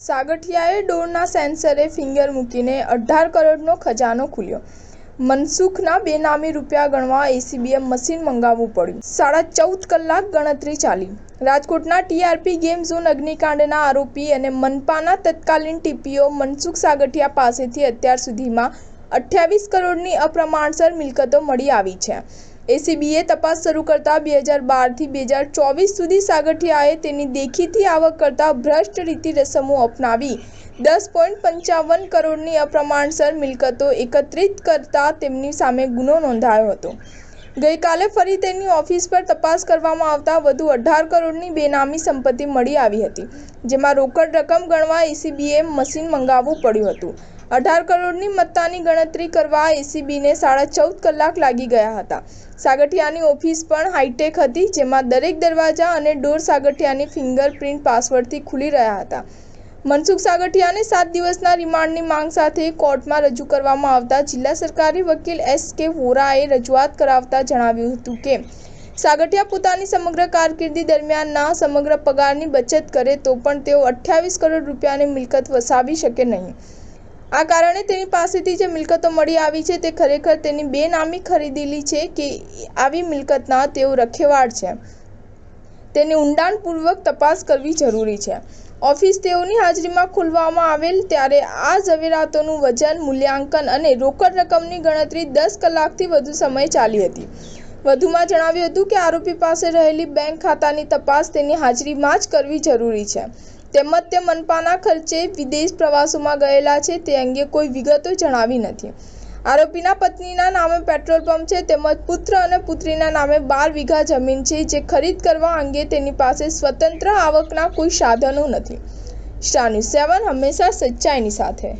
સાગઠિયાએ ડોરના સેન્સરે finger મૂકીને 18 કરોડનો ખજાનો ખુલ્યો. મનસુખના બેનામી રૂપિયા ગણવા એસીબીએ મશીન મંગાવવું પડ્યું. 14.5 કલાક ગણતરી ચાલી. રાજકોટના ટીઆરપી ગેમ ઝોન અગ્નિકાંડના આરોપી અને મનપાના તત્કાલીન ટીપીઓ મનસુખ સાગઠિયા પાસેથી અત્યાર સુધીમાં 28 કરોડની અપ્રમાણસર મિલકતો મળી આવી છે. એસીબીએ તપાસ શરૂ કરતા 2012થી 2024 સુધી સાગઠિયાએ તેની દેખીતી આવક કરતાં ભ્રષ્ટ રીતિ રસમો અપનાવી 10.55 કરોડની અપ્રમાણસર મિલકતો એકત્રિત કરતા તેમની સામે ગુનો નોંધાયો હતો. ગઈકાલે ફરી તેની ઓફિસ પર તપાસ કરવામાં આવતા વધુ 18 કરોડની બેનામી સંપત્તિ મળી આવી હતી, જેમાં રોકડ રકમ ગણવા એસીબીએ મશીન મંગાવવું પડ્યું હતું. 18 કરોડની મત્તાની ગણતરી કરવા એસીબીને 14.5 કલાક લાગી ગયા હતા. સાગઠિયાની ઓફિસ પણ હાઈટેક હતી, જેમાં દરેક દરવાજા અને ડોર સાગઠિયાની ફિંગરપ્રિન્ટ પાસવર્ડથી ખુલી રહ્યા હતા. મનસુખ સાગઠિયાને 7 દિવસના રિમાન્ડની માંગ સાથે કોર્ટમાં રજૂ કરવામાં આવતા જિલ્લા સરકારી વકીલ એસ.કે. વોરાએ રજૂઆત કરાવતા જણાવ્યું હતું કે સાગઠિયા પોતાની સમગ્ર કારકિર્દી દરમિયાનના સમગ્ર પગારની બચત કરે તો પણ તેઓ 28 કરોડ રૂપિયાની મિલકત વસાવી શકે નહીં. આ કારણે તેની પાસેથી જે મિલકતો મળી આવી છે તે ખરેખર તેની બેનામી ખરીદેલી છે કે આવી મિલકતના તેઓ રખેવાળ છે, તેની ઊંડાણપૂર્વક તપાસ કરવી જરૂરી છે. ઓફિસ તેઓની હાજરીમાં ખોલવામાં આવેલ ત્યારે આ ઝવેરાતોનું વજન, મૂલ્યાંકન અને રોકડ રકમની ગણતરી 10 કલાકથી વધુ સમય ચાલી હતી. વધુમાં જણાવ્યું હતું કે આરોપી પાસે રહેલી બેંક ખાતાની તપાસ તેની હાજરીમાં જ કરવી જરૂરી છે. તેમજ તે મનપાના ખર્ચે વિદેશ પ્રવાસોમાં ગયેલા છે તે અંગે કોઈ વિગતો જણાવી નથી. આરોપીના પત્નીના નામે પેટ્રોલ પંપ છે, તેમજ પુત્ર અને પુત્રીના નામે 12 વીઘા જમીન છે, જે ખરીદ કરવા અંગે તેની પાસે સ્વતંત્ર આવકના કોઈ સાધનો નથી. સ્ટાર ન્યૂઝ 7 હંમેશા સચ્ચાઈની સાથે.